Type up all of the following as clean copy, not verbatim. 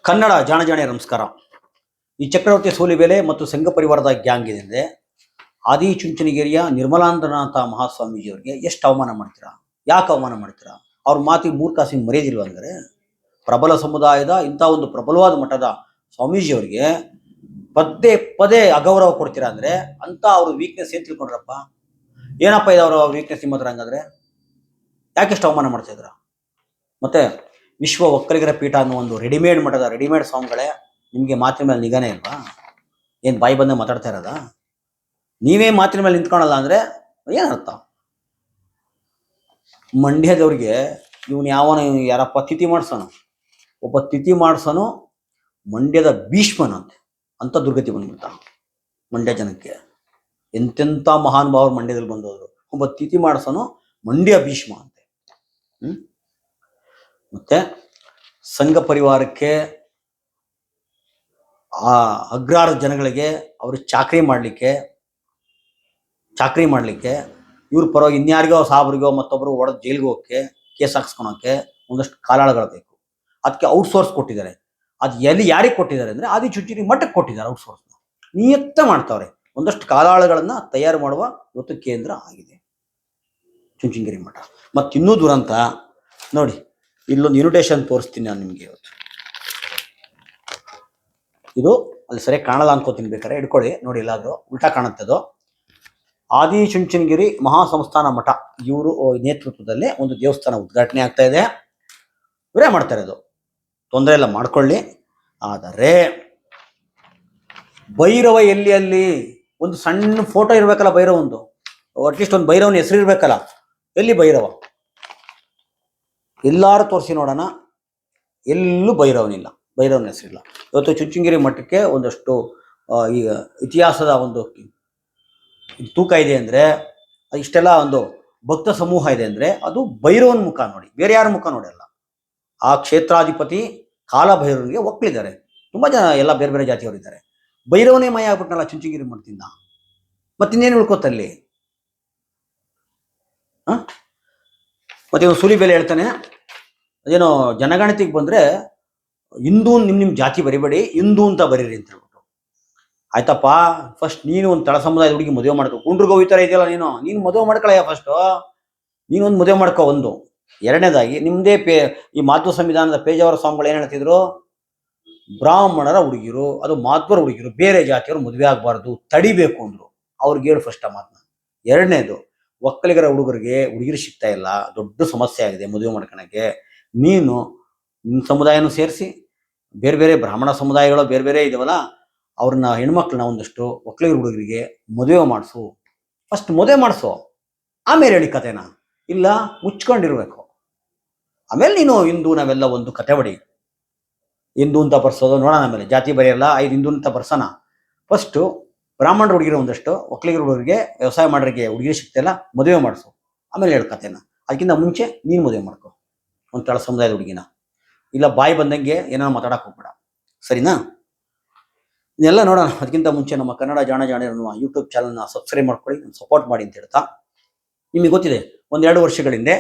ಕನ್ನಡ ಜಾಣ ನಮಸ್ಕಾರ. ಈ ಚಕ್ರವರ್ತಿ ಸೂಲಿಬೆಲೆ ಮತ್ತು ಸಂಘ ಪರಿವಾರದ ಗ್ಯಾಂಗ್ ಇದೆ. ಆದಿಚುಂಚನಗಿರಿಯ ನಿರ್ಮಲಾನಂದನಾಥ ಮಹಾಸ್ವಾಮೀಜಿಯವರಿಗೆ ಎಷ್ಟು ಅವಮಾನ ಮಾಡ್ತೀರಾ? ಯಾಕೆ ಅವಮಾನ ಮಾಡ್ತೀರಾ? ಅವ್ರ ಮಾತಿಗೆ ಮೂರ್ಖಾಸಿಂಗ್ ಮರೆಯೋದಿಲ್ವ? ಅಂದರೆ ಪ್ರಬಲ ಸಮುದಾಯದ ಇಂಥ ಒಂದು ಪ್ರಬಲವಾದ ಮಠದ ಸ್ವಾಮೀಜಿಯವರಿಗೆ ಪದೇ ಪದೇ ಅಗೌರವ ಕೊಡ್ತೀರಾ ಅಂದರೆ ಅಂತ ಅವ್ರ ವೀಕ್ನೆಸ್ ಏನು ತಿಳ್ಕೊಂಡ್ರಪ್ಪ? ಏನಪ್ಪ ಇದೆ ಅವರ ವೀಕ್ನೆಸ್ ನಿಮ್ಮ ಹತ್ರ? ಹಂಗಾದ್ರೆ ಯಾಕೆಷ್ಟು ಅವಮಾನ ಮಾಡ್ತಾ ಇದ್ರ? ಮತ್ತೆ ವಿಶ್ವ ಒಕ್ಕಲಿಗರ ಪೀಠ ಅನ್ನೋ ಒಂದು ರೆಡಿಮೇಡ್ ಮಠದ ರೆಡಿಮೇಡ್ ಸಾಂಗ್ಗಳೇ ನಿಮಗೆ ಮಾತಿನ ಮೇಲೆ ನಿಗಾನೇ ಇಲ್ವಾ? ಏನು ಬಾಯಿ ಬಂದ ಮಾತಾಡ್ತಾ ಇರೋದಾ? ನೀವೇ ಮಾತಿನ ಮೇಲೆ ನಿಂತ್ಕೊಳಲ್ಲ ಅಂದರೆ ಏನರ್ಥ? ಮಂಡ್ಯದವ್ರಿಗೆ ಇವನು ಯಾರಪ್ಪ ತಿಥಿ ಮಾಡ್ಸೋನು? ಒಬ್ಬ ತಿಥಿ ಮಾಡ್ಸೋನು ಮಂಡ್ಯದ ಭೀಷ್ಮನಂತೆ. ಅಂತ ದುರ್ಗತಿ ಬಂದ್ಬಿಡ್ತ ಮಂಡ್ಯ ಜನಕ್ಕೆ. ಎಂತೆಂಥ ಮಹಾನ್ ಭಾವರು ಮಂಡ್ಯದಲ್ಲಿ ಬಂದೋದ್ರು. ಒಬ್ಬ ತಿಥಿ ಮಾಡ್ಸೋನು ಮಂಡ್ಯ ಭೀಷ್ಮ ಅಂತೆ. ಮತ್ತೆ ಸಂಘ ಪರಿವಾರಕ್ಕೆ ಆ ಅಗ್ರಹಾರ ಜನಗಳಿಗೆ ಅವರು ಚಾಕ್ರಿ ಮಾಡಲಿಕ್ಕೆ ಇವ್ರ ಪರವಾಗಿ ಇನ್ಯಾರಿಗೋ ಸಾಬ್ರಿಗೋ ಮತ್ತೊಬ್ಬರು ಹೊಡೆದು ಜೈಲಿಗೆ ಹೋಗೋಕ್ಕೆ, ಕೇಸ್ ಹಾಕ್ಸ್ಕೊಳಕ್ಕೆ ಒಂದಷ್ಟು ಕಾಲಾಳಗಳು ಬೇಕು. ಅದಕ್ಕೆ ಔಟ್ಸೋರ್ಸ್ ಕೊಟ್ಟಿದ್ದಾರೆ. ಅದು ಯಾರಿಗೆ ಕೊಟ್ಟಿದ್ದಾರೆ ಅಂದರೆ ಆದಿಚುಂಚನಗಿರಿ ಮಠಕ್ಕೆ ಕೊಟ್ಟಿದ್ದಾರೆ ಔಟ್ಸೋರ್ಸ್ನ. ನಿಯತ್ತ ಮಾಡ್ತಾವ್ರೆ. ಒಂದಷ್ಟು ಕಾಲಾಳಗಳನ್ನು ತಯಾರು ಮಾಡುವ ಇವತ್ತು ಕೇಂದ್ರ ಆಗಿದೆ ಚುಂಚನಗಿರಿ ಮಠ. ಮತ್ತಿನ್ನೂ ದುರಂತ ನೋಡಿ, ಇಲ್ಲೊಂದು ಇನ್ವಿಟೇಷನ್ ತೋರಿಸ್ತೀನಿ ನಾನು ನಿಮಗೆ ಇವತ್ತು. ಇದು ಅಲ್ಲಿ ಸರಿಯಾಗಿ ಕಾಣಲ್ಲ ಅನ್ಕೋತೀನಿ, ಬೇಕಾರೆ ಹಿಡ್ಕೊಳ್ಳಿ ನೋಡಿ. ಎಲ್ಲಾದರೂ ಉಲ್ಟಾ ಕಾಣುತ್ತದು. ಆದಿಚುಂಚನಗಿರಿ ಮಹಾಸಂಸ್ಥಾನ ಮಠ ಇವರು ನೇತೃತ್ವದಲ್ಲಿ ಒಂದು ದೇವಸ್ಥಾನ ಉದ್ಘಾಟನೆ ಆಗ್ತಾ ಇದೆ. ಇವರೇ ಮಾಡ್ತಾ ಇರೋದು, ತೊಂದರೆ ಇಲ್ಲ, ಮಾಡ್ಕೊಳ್ಳಿ. ಆದರೆ ಭೈರವ ಅಲ್ಲಿ ಒಂದು ಸಣ್ಣ ಫೋಟೋ ಇರಬೇಕಲ್ಲ, ಭೈರವ ಒಂದು ಅಟ್ಲೀಸ್ಟ್ ಒಂದು ಭೈರವನ ಹೆಸರು ಇರಬೇಕಲ್ಲ. ಎಲ್ಲಿ ಭೈರವ? ಎಲ್ಲಾರು ತೋರಿಸಿ ನೋಡೋಣ, ಎಲ್ಲೂ ಭೈರವನಿಲ್ಲ, ಭೈರವನ ಹೆಸರಿಲ್ಲ. ಇವತ್ತು ಚುಂಚನಗಿರಿ ಮಠಕ್ಕೆ ಒಂದಷ್ಟು ಈಗ ಇತಿಹಾಸದ ಒಂದು ತೂಕ ಇದೆ ಅಂದರೆ, ಇಷ್ಟೆಲ್ಲ ಒಂದು ಭಕ್ತ ಸಮೂಹ ಇದೆ ಅಂದರೆ ಅದು ಭೈರವನ ಮುಖ ನೋಡಿ, ಬೇರೆ ಯಾರ ಮುಖ ನೋಡಲ್ಲ. ಆ ಕ್ಷೇತ್ರಾಧಿಪತಿ ಕಾಲಭೈರವನಿಗೆ ಒಕ್ಕಲಿದ್ದಾರೆ. ತುಂಬ ಜನ ಎಲ್ಲ ಬೇರೆ ಬೇರೆ ಜಾತಿಯವರಿದ್ದಾರೆ. ಭೈರವನೇ ಮಯ ಆಗ್ಬಿಟ್ನಲ್ಲ ಚುಂಚನಗಿರಿ ಮಠದಿಂದ. ಮತ್ತಿನ್ನೇನು ಉಳ್ಕೋತಲ್ಲಿ? ಮತ್ತೆ ಇವ್ನು ಸೂಲಿಬೆಲೆ ಹೇಳ್ತಾನೆ, ಅದೇನೋ ಜನಗಣತಿಗೆ ಬಂದರೆ ಹಿಂದೂ ನಿಮ್ಮ ಜಾತಿ ಬರಿಬೇಡಿ, ಹಿಂದೂ ಅಂತ ಬರೀರಿ ಅಂತ ಹೇಳ್ಬಿಟ್ಟು. ಆಯ್ತಪ್ಪ, ಫಸ್ಟ್ ನೀನು ಒಂದು ತಳ ಸಮುದಾಯದ ಹುಡುಗಿ ಮದುವೆ ಮಾಡ್ಕೊ. ಕುಂಡ್ರಿಗೆ ಹೋಗ್ತಾರ ಇದೆಯಲ್ಲ, ನೀನು ಮದುವೆ ಮಾಡ್ಕೊಳ್ಳಯ್ಯ. ಫಸ್ಟು ನೀನೊಂದು ಮದುವೆ ಮಾಡ್ಕೊ. ಒಂದು ಎರಡನೇದಾಗಿ ನಿಮ್ಮದೇ ಈ ಮಾಧ್ವ ಸಂವಿಧಾನದ ಪೇಜಾವರ ಸ್ವಾಮಿಗಳು ಏನು ಹೇಳ್ತಿದ್ರು? ಬ್ರಾಹ್ಮಣರ ಹುಡುಗಿರು, ಅದು ಮಾಧ್ವರ ಹುಡುಗಿರು, ಬೇರೆ ಜಾತಿಯವರು ಮದುವೆ ಆಗಬಾರ್ದು, ತಡಿಬೇಕು ಅಂದರು. ಅವ್ರಿಗೆ ಹೇಳು ಫಸ್ಟ್ ಆ ಮಾತನ್ನ. ಎರಡನೇದು, ಒಕ್ಕಲಿಗರ ಹುಡುಗಿರು ಸಿಗ್ತಾ ಇಲ್ಲ, ದೊಡ್ಡ ಸಮಸ್ಯೆ ಆಗಿದೆ ಮದುವೆ ಮಾಡ್ಕೊಳಕ್ಕೆ. ನೀನು ನಿಮ್ಮ ಸಮುದಾಯನೂ ಸೇರಿಸಿ ಬೇರೆ ಬೇರೆ ಬ್ರಾಹ್ಮಣ ಸಮುದಾಯಗಳು ಬೇರೆ ಬೇರೆ ಇದಾವಲ್ಲ, ಅವ್ರನ್ನ ಹೆಣ್ಮಕ್ಳನ್ನ ಒಂದಷ್ಟು ಒಕ್ಕಲಿಗರ ಹುಡುಗರಿಗೆ ಮದುವೆ ಮಾಡಿಸು. ಫಸ್ಟ್ ಮದುವೆ ಮಾಡಿಸು, ಆಮೇಲೆ ಹೇಳಿ ಕತೆನ. ಇಲ್ಲ ಮುಚ್ಕೊಂಡಿರ್ಬೇಕು. ಆಮೇಲೆ ನೀನು ಹಿಂದೂ ನಾವೆಲ್ಲ ಒಂದು ಕತೆ ಬಡಿ. ಹಿಂದೂ ಅಂತ ಬರ್ಸೋದು ನೋಡೋಣ, ಆಮೇಲೆ ಜಾತಿ ಬರೆಯಲ್ಲ, 5 ಹಿಂದೂ ಅಂತ ಬರ್ಸೋಣ. ಫಸ್ಟು ಬ್ರಾಹ್ಮಣರ ಹುಡುಗಿರು ಒಂದಷ್ಟು ಒಕ್ಕಲಿಗರ ಹುಡುಗರಿಗೆ, ವ್ಯವಸಾಯ ಮಾಡೋರಿಗೆ ಹುಡುಗಿರು ಸಿಗ್ತಾಯಿಲ್ಲ, ಮದುವೆ ಮಾಡಿಸು, ಆಮೇಲೆ ಹೇಳು ಕತೆನ. ಅದಕ್ಕಿಂತ ಮುಂಚೆ ನೀನು ಮದುವೆ ಮಾಡ್ಕೊ ಒಂದು ತಳ ಸಮುದಾಯದ ಹುಡುಗಿನ. ಇಲ್ಲ ಬಾಯಿ ಬಂದಂಗೆ ಏನೋ ಮಾತಾಡಕ್ಕೆ ಹೋಗ್ಬೇಡ, ಸರಿನಾ? ಇದೆಲ್ಲ ನೋಡೋಣ. ಅದಕ್ಕಿಂತ ಮುಂಚೆ ನಮ್ಮ ಕನ್ನಡ ಜಾಣ ಅನ್ನುವ ಯೂಟ್ಯೂಬ್ ಚಾನಲ್ನ ಸಬ್ಸ್ಕ್ರೈಬ್ ಮಾಡ್ಕೊಳ್ಳಿ, ಸಪೋರ್ಟ್ ಮಾಡಿ ಅಂತ ಹೇಳ್ತಾ, ನಿಮಗೆ ಗೊತ್ತಿದೆ 1-2 ವರ್ಷಗಳಿಂದ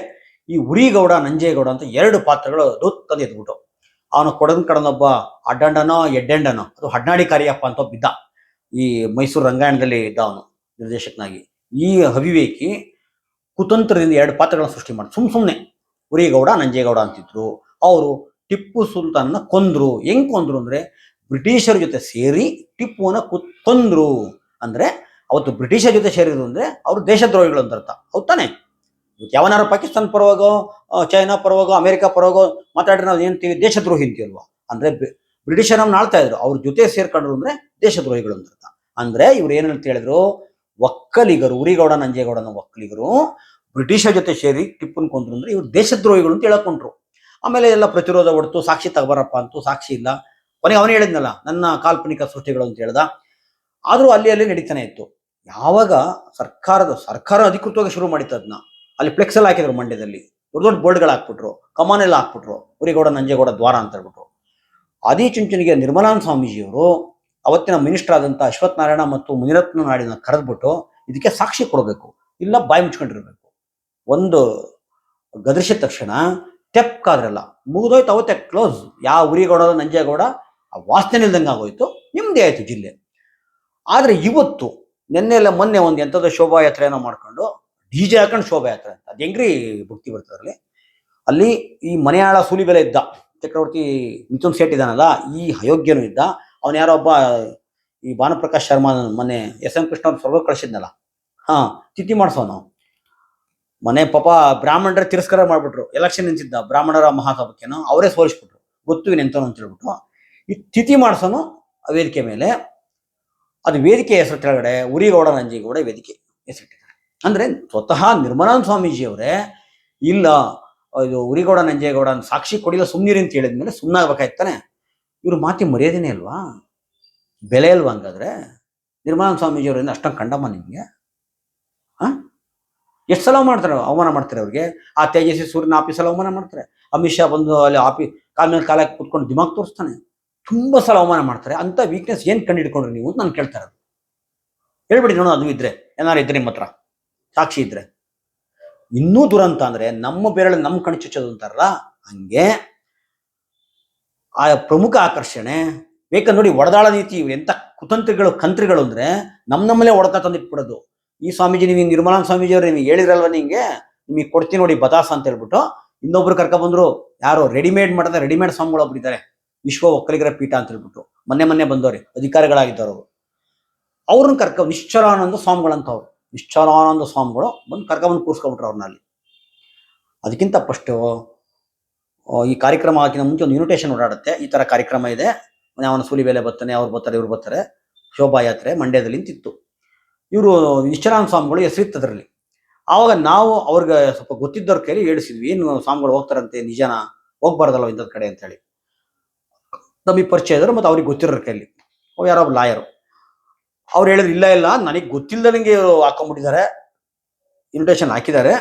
ಈ ಉರಿಗೌಡ ನಂಜೇಗೌಡ ಅಂತ 2 ಪಾತ್ರಗಳು ದೊತ್ತಲ್ಲಿ ಎದ್ಬಿಟ್ಟು, ಅವನು ಕೊಡಗನ್ ಕಡನೊಬ್ಬ ಅಡ್ಡಂಡನೋ ಎಡ್ಡೆಂಡನೋ, ಅದು ಹಡ್ನಾಡಿ ಕಾರ್ಯಪ್ಪ ಅಂತ ಬಿದ್ದ. ಈ ಮೈಸೂರು ರಂಗಾಯಣದಲ್ಲಿ ಇದ್ದ ಅವನು ನಿರ್ದೇಶಕನಾಗಿ. ಈ ಅವಿವೇಕಿ ಕುತಂತ್ರದಿಂದ 2 ಪಾತ್ರಗಳನ್ನ ಸೃಷ್ಟಿ ಮಾಡಿ ಸುಮ್ಮನೆ ಉರಿಗೌಡ ನಂಜೇಗೌಡ ಅಂತಿದ್ರು. ಅವರು ಟಿಪ್ಪು ಸುಲ್ತಾನ್ನ ಕೊಂದ್ರು. ಹೆಂಗ್ ಕೊಂದ್ರು ಅಂದರೆ, ಬ್ರಿಟಿಷರ ಜೊತೆ ಸೇರಿ ಟಿಪ್ಪುವನ್ನ ಕೊಂದ್ರು. ಅಂದರೆ ಅವತ್ತು ಬ್ರಿಟಿಷರ ಜೊತೆ ಸೇರಿದ್ರು ಅಂದರೆ ಅವರು ದೇಶದ್ರೋಹಿಗಳು ಅಂತ ಅರ್ಥ. ಹೌದು ತಾನೆ? ಯಾವನಾರು ಪಾಕಿಸ್ತಾನ ಪರವಾಗೋ, ಚೈನಾ ಪರವಾಗೋ, ಅಮೆರಿಕ ಪರವಾಗೋ ಮಾತಾಡ್ರೆ ನಾವು ಏನಂತೀವಿ? ದೇಶದ್ರೋಹಿ ಅಂತೀವಲ್ವಾ? ಅಂದರೆ ಬ್ರಿಟಿಷರ್ ನಮ್ನ ಆಳ್ತಾ ಇದ್ರು, ಅವ್ರ ಜೊತೆ ಸೇರ್ಕೊಂಡ್ರು ಅಂದರೆ ದೇಶದ್ರೋಹಿಗಳು ಅಂತ ಅರ್ಥ. ಅಂದರೆ ಇವ್ರು ಏನಂತ ಹೇಳಿದ್ರು? ಒಕ್ಕಲಿಗರು, ಉರಿಗೌಡ ನಂಜೇಗೌಡನ ಒಕ್ಕಲಿಗರು ಬ್ರಿಟಿಷರ ಜೊತೆ ಸೇರಿ ಟಿಪ್ಪುನ್ ಕೊಂದ್ರು ಅಂದರೆ ಇವ್ರು ದೇಶದ್ರೋಹಿಗಳು ಅಂತ ಹೇಳ್ಕೊಂಡ್ರು. ಆಮೇಲೆ ಎಲ್ಲ ಪ್ರತಿರೋಧ ಹೊಡ್ತು, ಸಾಕ್ಷಿ ತಗೋಬಾರಪ್ಪ ಅಂತೂ, ಸಾಕ್ಷಿ ಇಲ್ಲ. ಕೊನೆಗೆ ಅವನೇ ಹೇಳಿದ್ನಲ್ಲ, ನನ್ನ ಕಾಲ್ಪನಿಕ ಸೃಷ್ಟಿಗಳು ಅಂತ ಹೇಳ್ದ. ಆದರೂ ಅಲ್ಲಿ ನಡೀತಾನೆ ಇತ್ತು. ಯಾವಾಗ ಸರ್ಕಾರ ಅಧಿಕೃತವಾಗಿ ಶುರು ಮಾಡಿತ್ತು ಅದನ್ನ, ಅಲ್ಲಿ ಫ್ಲೆಕ್ಸ್ ಎಲ್ಲ ಹಾಕಿದ್ರು ಮಂಡ್ಯದಲ್ಲಿ, ದೊಡ್ಡ ದೊಡ್ಡ ಬೋರ್ಡ್ಗಳು ಹಾಕ್ಬಿಟ್ರು, ಕಮಾನ್ ಎಲ್ಲ ಹಾಕ್ಬಿಟ್ರು, ಉರಿಗೌಡ ನಂಜೇಗೌಡ ದ್ವಾರ ಅಂತ ಹೇಳ್ಬಿಟ್ರು. ಆದಿಚುಂಚನಗಿರಿಯ ನಿರ್ಮಲಾನಂದ ಸ್ವಾಮೀಜಿಯವರು ಅವತ್ತಿನ ಮಿನಿಸ್ಟರ್ ಆದಂಥ ಅಶ್ವಥ್ ನಾರಾಯಣ ಮತ್ತು ಮುನಿರತ್ನ ನಾಡಿನ ಕರೆದ್ಬಿಟ್ಟು ಇದಕ್ಕೆ ಸಾಕ್ಷಿ ಕೊಡಬೇಕು, ಇಲ್ಲ ಬಾಯಿ ಮುಚ್ಕೊಂಡಿರ್ಬೇಕು. ಒಂದು ಗದರಿಸಿದ ತಕ್ಷಣ ತೆಪ್ಕಾದ್ರಲ್ಲ ಮುಗಿದೋಯ್ತು, ಅವತ್ತೆ ಕ್ಲೋಸ್. ಯಾವ ಉರಿಗೌಡ ನಂಜೇಗೌಡ ಆ ವಾಸನೆ ಇಲ್ದಂಗೆ ಆಗೋಯ್ತು, ನಿಮ್ಮದೇ ಆಯಿತು ಜಿಲ್ಲೆ. ಆದರೆ ಇವತ್ತು ನಿನ್ನೆ ಎಲ್ಲ ಮೊನ್ನೆ ಒಂದು ಎಂಥದ್ದು ಶೋಭಾಯಾತ್ರೆ ಏನೋ ಮಾಡ್ಕೊಂಡು ಡಿ ಜೆ ಹಾಕೊಂಡು ಶೋಭಾಯಾತ್ರೆ ಅಂತ, ಅದು ಹೆಂಗ್ರಿ ಭಕ್ತಿ ಬರ್ತದ್ರಲ್ಲಿ. ಅಲ್ಲಿ ಈ ಮನೆಯಾಳ ಸೂಲಿಬೆಲೆ ಇದ್ದ ಚಕ್ರವರ್ತಿ ಮಿಥುನ್ ಸೇಠ್ ಇದ್ದಾನಲ್ಲ, ಈ ಅಯೋಗ್ಯನೂ ಇದ್ದ. ಅವನು ಯಾರೋ ಒಬ್ಬ ಈ ಭಾನುಪ್ರಕಾಶ್ ಶರ್ಮಾ ಮೊನ್ನೆ ಎಸ್ ಎಂ ಕೃಷ್ಣ ಅವ್ರು ಸ್ವರ್ಗ ಕಳಿಸಿದ್ನಲ್ಲ, ತಿಥಿ ಮಾಡಿಸೋನು ಮನೆ ಪಾಪ ಬ್ರಾಹ್ಮಣರ ತಿರಸ್ಕಾರ ಮಾಡ್ಬಿಟ್ರು. ಎಲೆಕ್ಷನ್ ನಿಂತಿದ್ದ ಬ್ರಾಹ್ಮಣರ ಮಹಾಸಭಕ್ಕೇನೋ, ಅವರೇ ಸೋಲಿಸ್ಬಿಟ್ರು, ಗೊತ್ತು ಎಂತನು ಅಂತ ಹೇಳ್ಬಿಟ್ಟು. ಈ ತಿಥಿ ಮಾಡಿಸೋನು ಆ ವೇದಿಕೆ ಮೇಲೆ, ಅದು ವೇದಿಕೆ ಹೆಸರು ಕೆಳಗಡೆ ಉರಿಗೌಡ ನಂಜೇಗೌಡ ವೇದಿಕೆ ಹೆಸರಿಟ್ಟಿದ್ದಾರೆ. ಅಂದ್ರೆ ಸ್ವತಃ ನಿರ್ಮಲಾನಂದ ಸ್ವಾಮೀಜಿಯವರೇ ಇಲ್ಲ ಇದು ಉರಿಗೌಡ ನಂಜೇಗೌಡ ಸಾಕ್ಷಿ ಕೊಡಿಲ್ಲ ಸುಮ್ನಿರಿ ಅಂತ ಹೇಳಿದ್ಮೇಲೆ ಸುಮ್ಮನಾಗಬೇಕಾಯ್ತಾನೆ. ಇವ್ರು ಮಾತಿ ಮರ್ಯಾದೆನೇ ಅಲ್ವಾ, ಬೆಲೆ ಅಲ್ವಾ? ಹಂಗಾದ್ರೆ ನಿರ್ಮಲಾನಂದ ಸ್ವಾಮೀಜಿಯವರಿಂದ ಅಷ್ಟೊಂದು ಕಂಡಮ್ಮ ನಿಮ್ಗೆ? ಎಷ್ಟು ಸಲ ಮಾಡ್ತಾರೆ, ಅವಮಾನ ಮಾಡ್ತಾರೆ ಅವ್ರಿಗೆ. ಆ ತೇಜಸ್ವಿ ಸೂರ್ಯನ ಆಫೀಸಲ್ಲಿ ಅವಮಾನ ಮಾಡ್ತಾರೆ. ಅಮಿತ್ ಶಾ ಬಂದು ಅಲ್ಲಿ ಕಾಲ ಮೇಲೆ ಕಾಲಕ್ಕೆ ಕೂತ್ಕೊಂಡು ದಿಮಾಗ್ ತೋರಿಸ್ತಾನೆ. ತುಂಬಾ ಸಲ ಅವಮಾನ ಮಾಡ್ತಾರೆ. ಅಂತ ವೀಕ್ನೆಸ್ ಏನ್ ಕಂಡು ಹಿಡ್ಕೊಂಡ್ರಿ ನೀವು ಅಂತ ನಾನು ಕೇಳ್ತಾ ಇರೋದು. ಹೇಳ್ಬಿಡಿ ನೋಡೋಣ, ಅದು ಇದ್ರೆ ಏನಾರು ಇದ್ರೆ ನಿಮ್ಮ ಹತ್ರ ಸಾಕ್ಷಿ ಇದ್ರೆ. ಇನ್ನೂ ದುರಂತ ಅಂದ್ರೆ ನಮ್ಮ ಬೇರೆ ನಮ್ಮ ಕಣ್ ಚುಚ್ಚೋದು ಅಂತಾರಲ್ಲ, ಹಂಗೆ ಆ ಪ್ರಮುಖ ಆಕರ್ಷಣೆ ಬೇಕಂದ್ರೆ ನೋಡಿ. ಒಡದಾಳ ನೀತಿ ಎಂತ ಕುತಂತ್ರಿಗಳು ಕಂತ್ರಿಗಳು ಅಂದ್ರೆ ನಮ್ಮಲ್ಲೇ ಒಡಕ ತಂದಿಟ್ಬಿಡೋದು. ಈ ಸ್ವಾಮೀಜಿ ನೀವು ನಿರ್ಮಲಾನಂದ ಸ್ವಾಮೀಜಿ ಅವ್ರು ನಿಮಗೆ ಹೇಳಿದ್ರಲ್ವ, ನಿಮಗೆ ಕೊಡ್ತೀನಿ ನೋಡಿ ಬದಾಸ ಅಂತ ಹೇಳ್ಬಿಟ್ಟು ಇನ್ನೊಬ್ರು ಕರ್ಕ ಬಂದ್ರು. ಯಾರು ರೆಡಿಮೇಡ್ ಮಾಡಿದ ರೆಡಿಮೇಡ್ ಸ್ವಾಮಿಗಳು ಒಬ್ರು ಇದ್ದಾರೆ, ವಿಶ್ವ ಒಕ್ಕಲಿಗರ ಪೀಠ ಅಂತ ಹೇಳ್ಬಿಟ್ಟು ಮೊನ್ನೆ ಬಂದವ್ರಿ, ಅಧಿಕಾರಿಗಳಾಗಿದ್ದವರು. ಅವ್ರನ್ನ ನಿಶ್ಚಲಾನಂದ ಸ್ವಾಮಿಗಳಂತ ಅವ್ರು, ನಿಶ್ಚಲಾನಂದ ಸ್ವಾಮಿಗಳು ಬಂದು ಕರ್ಕೊಂಡ್ಬಂದು ಕೂರ್ಸ್ಕೊಬಿಟ್ರು ಅವ್ರನ್ನ ಅಲ್ಲಿ. ಅದಕ್ಕಿಂತ ಫಸ್ಟ್ ಈ ಕಾರ್ಯಕ್ರಮ ಆಗಿನ ಮುಂಚೆ ಒಂದು ಇನ್ವಿಟೇಷನ್ ಓಡಾಡುತ್ತೆ, ಈ ತರ ಕಾರ್ಯಕ್ರಮ ಇದೆ, ಅವನ ಸೂಲಿಬೆಲೆ ಬರ್ತಾನೆ, ಅವ್ರು ಬರ್ತಾರೆ, ಇವ್ರು ಬರ್ತಾರೆ, ಶೋಭಾಯಾತ್ರೆ ಮಂಡ್ಯದಲ್ಲಿ ನಿಂತಿತ್ತು. ಇವರು ನಿಶ್ಚಲಾನಂದ ಸ್ವಾಮಿಗಳು ಹೆಸರಿತ್ತದ್ರಲ್ಲಿ. ಆವಾಗ ನಾವು ಅವ್ರಿಗೆ ಸ್ವಲ್ಪ ಗೊತ್ತಿದ್ದವ್ರ ಕೈಲಿ ಹೇಳಿಸಿದ್ವಿ, ಏನು ಸ್ವಾಮಿಗಳು ಹೋಗ್ತಾರಂತೆ, ನಿಜನ ಹೋಗ್ಬಾರ್ದಲ್ವ ಇಂಥದ್ ಕಡೆ ಅಂತ ಹೇಳಿ. ನಮಗೆ ಪರಿಚಯ ಇದ್ರು ಮತ್ತೆ ಅವ್ರಿಗೆ ಗೊತ್ತಿರೋರ ಕೈಲಿ, ಅವ್ರು ಯಾರೋ ಲಾಯರು. ಅವ್ರು ಹೇಳಿದ್ರು ಇಲ್ಲ ನನಗೆ ಗೊತ್ತಿಲ್ಲದಂಗೆ ಹಾಕೊಂಡ್ಬಿಟ್ಟಿದ್ದಾರೆ, ಇನ್ವಿಟೇಷನ್ ಹಾಕಿದ್ದಾರೆ,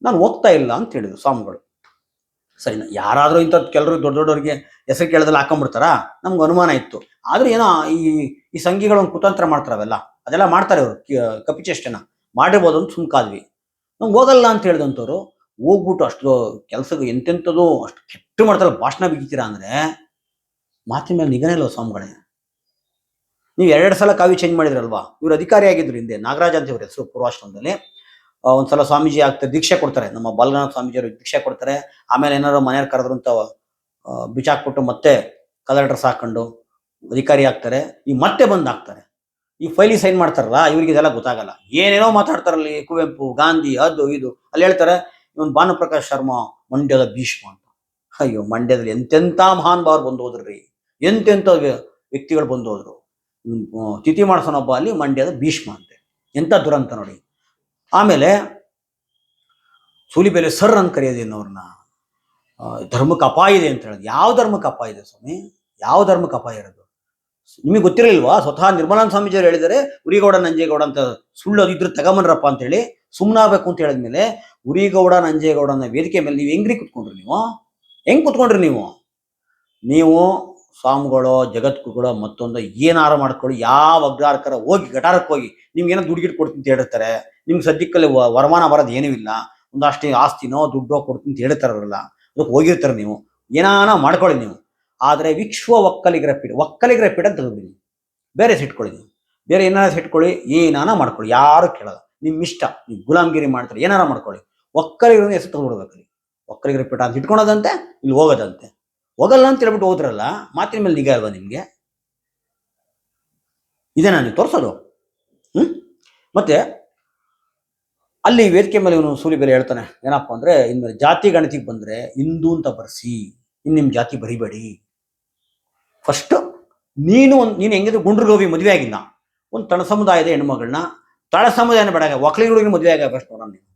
ನಾನು ಹೋಗ್ತಾ ಇಲ್ಲ ಅಂತ ಹೇಳಿದ್ರು ಸ್ವಾಮಿಗಳು. ಸರಿನಾ, ಯಾರಾದ್ರೂ ಇಂಥದ್ದು ಕೆಲವರು ದೊಡ್ಡವ್ರಿಗೆ ಹೆಸರು ಕೇಳೋದ್ರಲ್ಲಿ ಹಾಕೊಂಡ್ಬಿಡ್ತಾರ, ನಮ್ಗೆ ಅನುಮಾನ ಇತ್ತು. ಆದ್ರೂ ಏನೋ ಈ ಸಂಘಿಗಳು ಕುತಂತ್ರ ಮಾಡ್ತಾರವೆಲ್ಲ, ಅದೆಲ್ಲ ಮಾಡ್ತಾರೆ ಅವರು, ಕಪಿಚೇಷ್ಟನ ಮಾಡಿರ್ಬೋದು ಅಂತ ಸುಮ್ಕಾದ್ವಿ. ನಮ್ಗೆ ಹೋಗಲ್ಲ ಅಂತ ಹೇಳಿದಂಥವ್ರು ಹೋಗ್ಬಿಟ್ಟು ಅಷ್ಟು ಕೆಲಸಕ್ಕೆ ಎಂತೆಂಥದ್ದು ಅಷ್ಟು ಕೆಟ್ಟು ಮಾಡ್ತಾರಲ್ಲ, ಭಾಷಣ ಬಿಗಿತೀರಾ ಅಂದ್ರೆ ಮಾತಿನ ಮೇಲೆ ನಿಗನೇ ಇಲ್ವ ಸ್ವಾಮಿಗಳೇ? ನೀವು 2 ಸಲ ಕಾವಿ ಚೇಂಜ್ ಮಾಡಿದ್ರಲ್ವಾ? ಇವ್ರು ಅಧಿಕಾರಿ ಆಗಿದ್ರು ಹಿಂದೆ, ನಾಗರಾಜ್ ಅಂತ ಇವ್ರ ಹೆಸರು ಪೂರ್ವಾಶ್ರಮದಲ್ಲಿ. ಒಂದ್ಸಲ ಸ್ವಾಮೀಜಿ ಆಗ್ತಾರೆ, ದೀಕ್ಷೆ ಕೊಡ್ತಾರೆ, ನಮ್ಮ ಬಾಲಗನಾಥ ಸ್ವಾಮೀಜಿಯವರು ದೀಕ್ಷೆ ಕೊಡ್ತಾರೆ. ಆಮೇಲೆ ಏನಾದ್ರು ಮನೆಯವ್ರು ಕರೆದ್ರು ಅಂತ ಬಿಚಾಕ್ಬಿಟ್ಟು ಮತ್ತೆ ಕಲರ್ ಡ್ರೆಸ್ ಹಾಕೊಂಡು ಅಧಿಕಾರಿ ಆಗ್ತಾರೆ. ಈ ಮತ್ತೆ ಬಂದು ಹಾಕ್ತಾರೆ, ಈ ಫೈಲಿ ಸೈನ್ ಮಾಡ್ತಾರಲ್ಲ, ಇವ್ರಿಗೆ ಇದೆಲ್ಲ ಗೊತ್ತಾಗಲ್ಲ. ಏನೇನೋ ಮಾತಾಡ್ತಾರಲ್ಲಿ, ಕುವೆಂಪು, ಗಾಂಧಿ, ಅದು ಇದು. ಅಲ್ಲಿ ಹೇಳ್ತಾರೆ ಇವನ್ ಭಾನುಪ್ರಕಾಶ್ ಶರ್ಮಾ ಮಂಡ್ಯದ ಭೀಷ್ಮ ಅಂತ. ಅಯ್ಯೋ, ಮಂಡ್ಯದಲ್ಲಿ ಎಂತೆಂಥ ಮಹಾನ್ ಭಾವರು ಬಂದು ಹೋದ್ರಿ, ಎಂತೆಂಥ ವ್ಯಕ್ತಿಗಳು ಬಂದು ಹೋದ್ರು. ತಿಥಿ ಮಾಡಿಸೋನೊಬ್ಬ ಅಲ್ಲಿ ಮಂಡ್ಯದ ಭೀಷ್ಮ ಅಂತೆ. ಎಂಥ ದುರಂತ ನೋಡಿ. ಆಮೇಲೆ ಸೂಲಿಬೆಲೆ ಸರ್ ಅಂತ ಕರೆಯೋದೇನು ಅವ್ರನ್ನ, ಧರ್ಮಕ್ಕೆ ಅಪಾಯ ಇದೆ ಅಂತ ಹೇಳೋದು. ಯಾವ ಧರ್ಮಕ್ಕೆ ಅಪಾಯ ಇದೆ ಸ್ವಾಮಿ? ಯಾವ ಧರ್ಮಕ್ಕೆ ಅಪಾಯ ಇರೋದು ನಿಮಗೆ ಗೊತ್ತಿರಲಿಲ್ವಾ? ಸ್ವತಃ ನಿರ್ಮಲಾನಂದ ಸ್ವಾಮೀಜಿಯವರು ಹೇಳಿದರೆ ಉರಿಗೌಡ ನಂಜೇಗೌಡ ಅಂತ ಸುಳ್ಳು ಅದಿದ್ರು ತಗೊಂಬನ್ರಪ್ಪ ಅಂತ ಹೇಳಿ ಸುಮ್ಮನಾಗಬೇಕು ಅಂತ ಹೇಳಿದ್ಮೇಲೆ ಉರಿಗೌಡ ನಂಜೇಗೌಡನ ವೇದಿಕೆ ಮೇಲೆ ನೀವು ಹೆಂಗ್ರಿ ಕುತ್ಕೊಂಡ್ರಿ? ಹೆಂಗ್ ಕುತ್ಕೊಂಡ್ರಿ ನೀವು ಸ್ವಾಮಿಗಳು, ಜಗದ್ಗುರುಗಳು, ಮತ್ತೊಂದು ಏನಾರು ಮಾಡ್ಕೊಳ್ಳಿ, ಯಾವ ಅಗ್ರಹಾರಕರ ಹೋಗಿ ಗಟಾರಕ್ಕೆ ಹೋಗಿ ನಿಮ್ಗೇನೋ ದುಡ್ಡು ಕೊಡ್ತೀನಿ ಅಂತ ಹೇಳ್ತಾರೆ. ನಿಮ್ಗೆ ಸದ್ಯಕ್ಕಲ್ಲಿ ವರಮಾನ ಬರೋದು ಏನೂ ಇಲ್ಲ, ಒಂದಷ್ಟು ಆಸ್ತಿನೋ ದುಡ್ಡೋ ಕೊಡ್ತೀನಿ ಅಂತ ಹೇಳ್ತಾರಲ್ಲ, ಅದಕ್ಕೆ ಹೋಗಿರ್ತಾರೆ. ನೀವು ಏನಾನ ಮಾಡ್ಕೊಳ್ಳಿ ನೀವು. ಆದರೆ ವಿಶ್ವ ಒಕ್ಕಲಿಗರ ಪೀಠ ಅಂತ ತಗೊಂಡಿನಿ, ಬೇರೆ ಸಿಟ್ಕೊಳ್ಳಿ, ನೀವು ಬೇರೆ ಏನಾರ ಸಿಟ್ಕೊಳ್ಳಿ, ಏನಾನ ಮಾಡ್ಕೊಳ್ಳಿ, ಯಾರು ಕೇಳಲ್ಲ, ನಿಮ್ಮ ಇಷ್ಟ. ನೀವು ಗುಲಾಮ್ಗಿರಿ ಮಾಡ್ತಾರೆ, ಏನಾರ ಮಾಡ್ಕೊಳ್ಳಿ, ಒಕ್ಕಲಿಗರನ್ನ ಹೆಸರು ತಗೊಂಡ್ಬಿಡ್ಬೇಕ್ರಿ. ಒಕ್ಕಲಿಗರ ಪೀಠ ಅಂತ ಇಟ್ಕೊಳೋದಂತೆ, ಇಲ್ಲಿ ಹೋಗೋದಂತೆ. ಹೋಗಲ್ಲ ಅಂತ ಹೇಳ್ಬಿಟ್ಟು ಹೋದ್ರಲ್ಲ, ಮಾತಿನ ಮೇಲೆ ನಿಗಾ ಅಲ್ವಾ ನಿಮ್ಗೆ? ಇದೇನಾ ನೀವು ತೋರಿಸೋದು? ಮತ್ತೆ ಅಲ್ಲಿ ವೇದಿಕೆ ಮೇಲೆ ಇವನು ಸೂಲಿಬೆಲೆ ಹೇಳ್ತಾನೆ ಏನಪ್ಪ ಅಂದ್ರೆ, ಇನ್ಮೇಲೆ ಜಾತಿ ಗಣತಿಗೆ ಬಂದ್ರೆ ಹಿಂದೂ ಅಂತ ಬರ್ಸಿ, ನಿಮ್ಮ ಜಾತಿ ಬರಿಬೇಡಿ. ಫಸ್ಟ್ ನೀನು ಹೆಂಗಿದ್ರು ಗುಂಡ್ರಿಗೋವಿ ಮದುವೆ ಆಗಿಲ್ಲ, ಒಂದು ತಳ ಸಮುದಾಯದ ಹೆಣ್ಮಗಳನ್ನ, ತಳ ಸಮುದಾಯನ ಬೇಡ, ಒಕ್ಕಲಿಗರಿಗೆ ಮದುವೆ ಆಗ ಫಸ್ಟ್ ನೋಡೋಣ. ನೀನು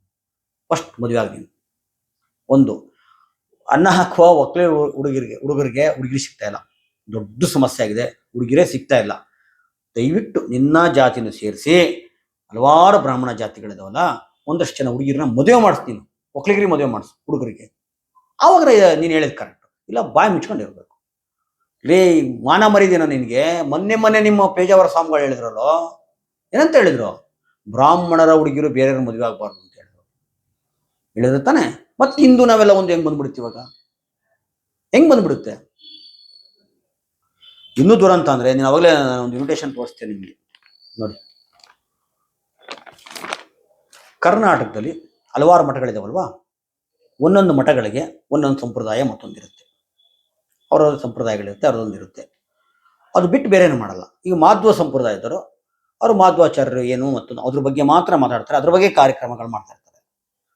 ಫಸ್ಟ್ ಮದುವೆ ಆಗಿ ಒಂದು ಅನ್ನ ಹಾಕುವ ಒಕ್ಕಲಿಗ ಹುಡುಗರಿಗೆ ಸಿಗ್ತಾ ಇಲ್ಲ, ದೊಡ್ಡ ಸಮಸ್ಯೆ ಆಗಿದೆ. ಹುಡುಗಿರೇ ಸಿಗ್ತಾ ಇಲ್ಲ. ದಯವಿಟ್ಟು ನಿನ್ನ ಜಾತಿನ ಸೇರಿಸಿ, ಹಲವಾರು ಬ್ರಾಹ್ಮಣ ಜಾತಿಗಳಿದಾವಲ್ಲ, ಒಂದಷ್ಟು ಜನ ಹುಡುಗಿರನ್ನ ಮದುವೆ ಮಾಡಿಸ್ತೀನಿ, ಒಕ್ಕಲಿಗರಿಗೆ ಮದುವೆ ಮಾಡಿಸು ಹುಡುಗರಿಗೆ. ಆವಾಗ ನೀನು ಹೇಳಿದ್ ಕರೆಕ್ಟ್. ಇಲ್ಲ ಬಾಯಿ ಮುಚ್ಕೊಂಡಿರ್ಬೇಕು. ರೇ ಮಾನ ಮರಿದೇನೋ ನಿನ್ಗೆ? ಮೊನ್ನೆ ನಿಮ್ಮ ಪೇಜಾವರ ಸ್ವಾಮಿಗಳು ಹೇಳಿದ್ರಲ್ಲೋ, ಏನಂತ ಹೇಳಿದ್ರು? ಬ್ರಾಹ್ಮಣರ ಹುಡುಗಿರು ಬೇರೆಯವ್ರ ಮದುವೆ ಆಗ್ಬಾರ್ದು ಅಂತ ಹೇಳಿದ್ರು. ಹೇಳಿದ್ರೆ ತಾನೆ. ಮತ್ತೆ ಹಿಂದೂ ನಾವೆಲ್ಲ ಒಂದು ಹೆಂಗ್ ಬಂದ್ಬಿಡುತ್ತೆ ಇವಾಗ? ಹೆಂಗ್ ಬಂದ್ಬಿಡುತ್ತೆ? ಇನ್ನೂ ದೂರ ಅಂತ ಅಂದ್ರೆ ನೀನು ಅವಾಗಲೇ ಒಂದು ಇನ್ವಿಟೇಷನ್ ತೋರಿಸ್ತೇನೆ ನಿಮಗೆ ನೋಡಿ. ಕರ್ನಾಟಕದಲ್ಲಿ ಹಲವಾರು ಮಠಗಳಿದಾವಲ್ವಾ, ಒಂದೊಂದು ಮಠಗಳಿಗೆ ಒಂದೊಂದು ಸಂಪ್ರದಾಯ ಮತ್ತೊಂದಿರುತ್ತೆ, ಅವರವ್ರ ಸಂಪ್ರದಾಯಗಳಿರುತ್ತೆ, ಅವ್ರದ್ದೊಂದಿರುತ್ತೆ. ಅದು ಬಿಟ್ಟು ಬೇರೆ ಏನು ಮಾಡಲ್ಲ. ಈಗ ಮಾಧ್ವ ಸಂಪ್ರದಾಯದವರು ಅವರು ಮಾಧ್ವಾಚಾರ್ಯರು ಏನು ಮತ್ತು ಅದ್ರ ಬಗ್ಗೆ ಮಾತ್ರ ಮಾತಾಡ್ತಾರೆ, ಅದ್ರ ಬಗ್ಗೆ ಕಾರ್ಯಕ್ರಮಗಳು ಮಾಡ್ತಾ ಇರ್ತಾರೆ.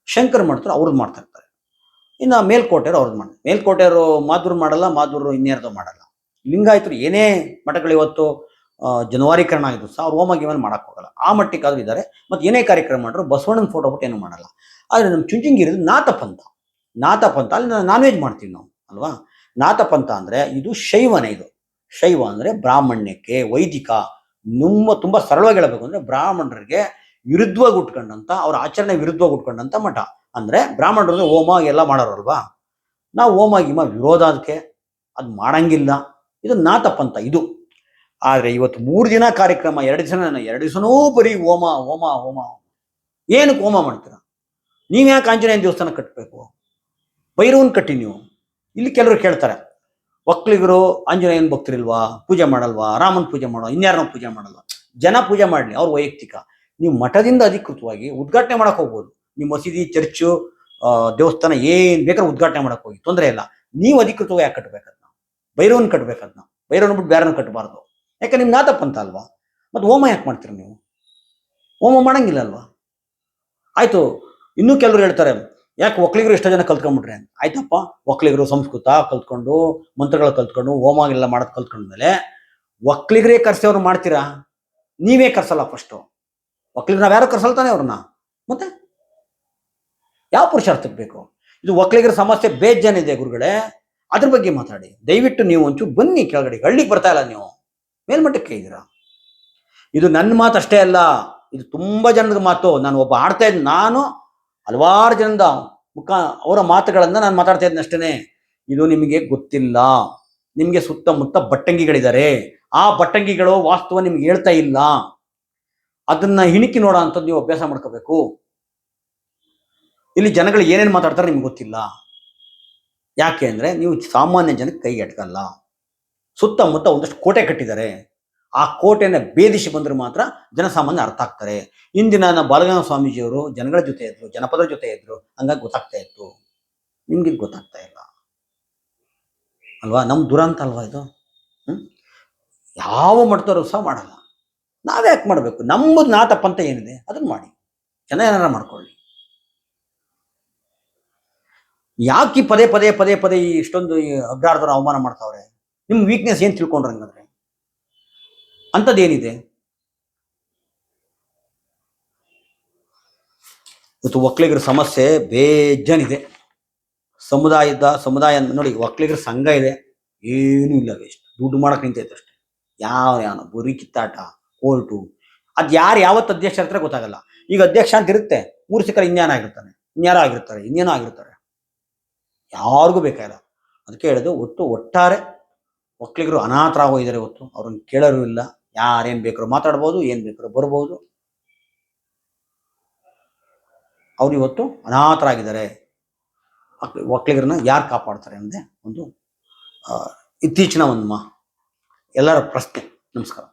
ಶಂಕರ್ ಮಾಡ್ತಾರೆ, ಅವ್ರದ್ದು ಮಾಡ್ತಾ ಇರ್ತಾರೆ. ಇನ್ನು ಮೇಲ್ಕೋಟೆಯವರು ಅವ್ರದ್ದು ಮಾಡ್ತಾರೆ. ಮೇಲ್ಕೋಟೆಯವರು ಮಾಧ್ವರು ಮಾಡಲ್ಲ, ಮಾಧ್ವರು ಇನ್ಯಾರ್ದು ಮಾಡಲ್ಲ. ಲಿಂಗಾಯತರು ಏನೇ ಮಠಗಳು ಇವತ್ತು ಜನವಾರೀಕರಣ ಆಗಿದ್ರು ಸಹ ಅವ್ರು ಹೋಮ ಗೀಮಲ್ಲಿ ಮಾಡಕ್ಕೆ ಹೋಗಲ್ಲ, ಆ ಮಟ್ಟಕ್ಕಾದ್ರೂ ಇದ್ದಾರೆ. ಮತ್ತು ಏನೇ ಕಾರ್ಯಕ್ರಮ ಮಾಡಿದ್ರು ಬಸವಣ್ಣನ ಫೋಟೋ ಬಿಟ್ಟು ಏನು ಮಾಡಲ್ಲ. ಆದರೆ ನಮ್ಮ ಚುಂಚನಗಿರಿದು ನಾಥಪಂಥ, ನಾಥಪಂಥ ಅಲ್ಲಿ ನಾನ್ ವೆಜ್ ಮಾಡ್ತೀವಿ ನಾವು ಅಲ್ವಾ. ನಾಥಪಂಥ ಅಂದರೆ ಇದು ಶೈವನೇ. ಇದು ಶೈವ ಅಂದರೆ ಬ್ರಾಹ್ಮಣ್ಯಕ್ಕೆ ವೈದಿಕ, ತುಂಬ ಸರಳವಾಗಿ ಹೇಳಬೇಕು ಅಂದರೆ ಬ್ರಾಹ್ಮಣರಿಗೆ ವಿರುದ್ಧವಾಗಿ ಉಟ್ಕೊಂಡಂಥ, ಅವ್ರ ಆಚರಣೆ ವಿರುದ್ಧವಾಗಿ ಉಟ್ಕೊಂಡಂಥ ಮಠ. ಅಂದರೆ ಬ್ರಾಹ್ಮಣರು ಹೋಮ ಎಲ್ಲ ಮಾಡೋರಲ್ವಾ, ನಾವು ಹೋಮ ಗೀಮ ವಿರೋಧ, ಅದಕ್ಕೆ ಅದು ಮಾಡಂಗಿಲ್ಲ. ಇದು ನಾಥಪಂಥ ಇದು. ಆದರೆ ಇವತ್ತು 3 ದಿನ ಕಾರ್ಯಕ್ರಮ, 2 ದಿವಸನೂ ಬರೀ ಹೋಮ ಹೋಮ ಹೋಮ. ಏನಕ್ಕೆ ಹೋಮ ಮಾಡ್ತೀರ? ನೀವ್ಯಾಕೆ ಆಂಜನೇಯನ ದೇವಸ್ಥಾನ ಕಟ್ಟಬೇಕು? ಭೈರವನ್ ಕಟ್ಟಿ ನೀವು. ಇಲ್ಲಿ ಕೆಲವರು ಕೇಳ್ತಾರೆ, ಒಕ್ಕಲಿಗರು ಆಂಜನೇಯನ ಭಕ್ತರಿಲ್ವಾ, ಪೂಜೆ ಮಾಡಲ್ವಾ, ರಾಮನ ಪೂಜೆ ಮಾಡೋ, ಇನ್ಯಾರನ್ನ ಪೂಜೆ ಮಾಡಲ್ವ? ಜನ ಪೂಜೆ ಮಾಡಲಿ, ಅವ್ರ ವೈಯಕ್ತಿಕ. ನೀವು ಮಠದಿಂದ ಅಧಿಕೃತವಾಗಿ ಉದ್ಘಾಟನೆ ಮಾಡಕ್ಕೆ ಹೋಗ್ಬೋದು. ನೀವು ಮಸೀದಿ, ಚರ್ಚು, ದೇವಸ್ಥಾನ ಏನು ಬೇಕಾದ್ರೆ ಉದ್ಘಾಟನೆ ಮಾಡಕ್ಕೆ ಹೋಗಿ, ತೊಂದರೆ ಇಲ್ಲ. ನೀವು ಅಧಿಕೃತವಾಗಿ ಯಾಕೆ ಕಟ್ಟಬೇಕದ್ನ? ಭೈರವನ್ ಕಟ್ಟಬೇಕದ್ನ. ಭೈರವನ್ ಬಿಟ್ಟು ಬೇರೆನ ಕಟ್ಟಬಾರ್ದು. ಯಾಕೆ ನಿಮ್ಗೆ ನಾಥಪಂಥ ಅಲ್ವಾ? ಮತ್ತು ಹೋಮ ಯಾಕೆ ಮಾಡ್ತೀರ ನೀವು? ಹೋಮ ಮಾಡಂಗಿಲ್ಲ ಅಲ್ವಾ? ಆಯ್ತು. ಇನ್ನೂ ಕೆಲವರು ಹೇಳ್ತಾರೆ, ಯಾಕೆ ಒಕ್ಕಲಿಗರು ಎಷ್ಟೋ ಜನ ಕಲ್ತ್ಕೊಂಡ್ಬಿಟ್ರೆ ಅಂತ. ಆಯ್ತಪ್ಪ, ಒಕ್ಕಲಿಗರು ಸಂಸ್ಕೃತ ಕಲ್ತ್ಕೊಂಡು, ಮಂತ್ರಗಳು ಕಲ್ತ್ಕೊಂಡು, ಹೋಮ ಎಲ್ಲ ಮಾಡೋದು ಕಲ್ತ್ಕೊಂಡ್ಮೇಲೆ ಒಕ್ಕಲಿಗರೇ ಕರ್ಸೋರು ಮಾಡ್ತೀರಾ? ನೀವೇ ಕರ್ಸಲ್ಲ ಫಸ್ಟು. ಒಕ್ಕಲಿಗರು ನಾವ್ಯಾರು ಕರ್ಸಲ್ತಾನೆ ಅವ್ರನ್ನ. ಮತ್ತೆ ಯಾವ ಪುರುಷಾರ್ಥಕ್ಕೆ ಬೇಕು? ಇದು ಒಕ್ಕಲಿಗರ ಸಮಸ್ಯೆ ಬೇಜಾನಿದೆ ಗುರುಗಳೇ, ಅದ್ರ ಬಗ್ಗೆ ಮಾತಾಡಿ. ದಯವಿಟ್ಟು ನೀವು ಒಂಚೂರು ಬನ್ನಿ ಕೆಳಗಡೆ. ಹಳ್ಳಿಗೆ ಬರ್ತಾ ಇಲ್ಲ ನೀವು, ಮೇಲ್ಮಟ್ಟಕ್ಕೆ ಇದ್ದೀರಾ. ಇದು ನನ್ನ ಮಾತು ಅಷ್ಟೇ ಅಲ್ಲ, ಇದು ತುಂಬ ಜನದ ಮಾತು. ನಾನು ಒಬ್ಬ ಆಡ್ತಾ ಇದ್ದೀನಿ, ನಾನು ಹಲವಾರು ಜನದ ಅವರ ಮಾತುಗಳನ್ನ ನಾನು ಮಾತಾಡ್ತಾ ಇದ್ದೀನಿ ಅಷ್ಟೇ. ಇದು ನಿಮಗೆ ಗೊತ್ತಿಲ್ಲ. ನಿಮಗೆ ಸುತ್ತಮುತ್ತ ಬಟ್ಟಂಗಿಗಳಿದ್ದಾರೆ, ಆ ಬಟ್ಟಂಗಿಗಳು ವಾಸ್ತವ ನಿಮ್ಗೆ ಹೇಳ್ತಾ ಇಲ್ಲ. ಅದನ್ನ ಹಿಣಿಕಿ ನೋಡೋ ಅಂಥದ್ದು ನೀವು ಅಭ್ಯಾಸ ಮಾಡ್ಕೋಬೇಕು. ಇಲ್ಲಿ ಜನಗಳು ಏನೇನು ಮಾತಾಡ್ತಾರೆ ನಿಮ್ಗೆ ಗೊತ್ತಿಲ್ಲ. ಯಾಕೆ ಅಂದರೆ ನೀವು ಸಾಮಾನ್ಯ ಜನಕ್ಕೆ ಕೈಗೆ ಎಟ್ಕಲ್ಲ. ಸುತ್ತಮುತ್ತ ಒಂದಷ್ಟು ಕೋಟೆ ಕಟ್ಟಿದ್ದಾರೆ, ಆ ಕೋಟೆಯನ್ನು ಭೇದಿಸಿ ಬಂದರೆ ಮಾತ್ರ ಜನಸಾಮಾನ್ಯ ಅರ್ಥ ಆಗ್ತಾರೆ. ಇಂದಿನ ಬಾಲಗಂಗಾಧರ ಸ್ವಾಮೀಜಿಯವರು ಜನಗಳ ಜೊತೆ ಇದ್ರು, ಜನಪದರ ಜೊತೆ ಇದ್ರು, ಹಂಗಾಗಿ ಗೊತ್ತಾಗ್ತಾ ಇತ್ತು. ನಿಮ್ಗೆ ಗೊತ್ತಾಗ್ತಾ ಇಲ್ಲ ಅಲ್ವಾ? ನಮ್ಮ ದುರಂತ ಅಲ್ವಾ ಇದು? ಯಾವ ಮಠದವರು ಸಹ ಮಾಡಲ್ಲ. ನಾವ್ಯಾಕೆ ಮಾಡಬೇಕು? ನಮ್ಮದು ನಾಥಪಂಥ ಏನಿದೆ ಅದನ್ನು ಮಾಡಿ, ಜನ ಏನಾರ ಮಾಡ್ಕೊಳ್ಳಿ. ಯಾಕೆ ಪದೇ ಪದೇ ಪದೇ ಪದೇ ಇಷ್ಟೊಂದು ಅಗ್ರಾರ್ಧರು ಅವಮಾನ ಮಾಡ್ತಾವ್ರೆ? ನಿಮ್ಮ ವೀಕ್ನೆಸ್ ಏನು ತಿಳ್ಕೊಂಡ್ರೆ ಹಂಗಂದ್ರೆ? ಅಂಥದ್ದೇನಿದೆ? ಇವತ್ತು ಒಕ್ಕಲಿಗರ ಸಮಸ್ಯೆ ಬೇಜಾನಿದೆ. ಸಮುದಾಯ ನೋಡಿ, ಒಕ್ಕಲಿಗರ ಸಂಘ ಇದೆ, ಏನೂ ಇಲ್ಲ, ವೇಸ್ಟ್. ದುಡ್ಡು ಮಾಡಕ್ಕೆ ನಿಂತೈತೆ ಅಷ್ಟೇ. ಯಾವನ ಬುರಿ ಕಿತ್ತಾಟ, ಕೋರ್ಟು. ಅದು ಯಾರು ಯಾವತ್ತು ಅಧ್ಯಕ್ಷ ಇರ್ತಾರೆ ಗೊತ್ತಾಗಲ್ಲ. ಈಗ ಅಧ್ಯಕ್ಷ ಅಂತ ಇರುತ್ತೆ, 3 ಸಿಕ್ಕರೆ ಇನ್ಯಾನ ಆಗಿರ್ತಾನೆ, ಇನ್ಯಾರೋ ಆಗಿರ್ತಾರೆ, ಇನ್ನೇನೋ ಆಗಿರ್ತಾರೆ, ಯಾರಿಗೂ ಬೇಕಾಗಿಲ್ಲ. ಅದಕ್ಕೆ ಹೇಳೋದು, ಒಟ್ಟಾರೆ ಒಕ್ಕಲಿಗರು ಅನಾಥರಾಗೋಗಿದ್ದಾರೆ. ಇವತ್ತು ಅವ್ರನ್ನ ಕೇಳೋರು ಇಲ್ಲ. ಯಾರೇನು ಬೇಕಾದ್ರು ಮಾತಾಡ್ಬೋದು, ಏನು ಬೇಕಾದ್ರು ಬರ್ಬೋದು. ಅವ್ರು ಇವತ್ತು ಅನಾಥರಾಗಿದ್ದಾರೆ. ಒಕ್ಕಲಿಗರನ್ನ ಯಾರು ಕಾಪಾಡ್ತಾರೆ ಅನ್ನೋದೇ ಒಂದು ಇತ್ತೀಚಿನ ಒಂದು ಎಲ್ಲರ ಪ್ರಶ್ನೆ. ನಮಸ್ಕಾರ.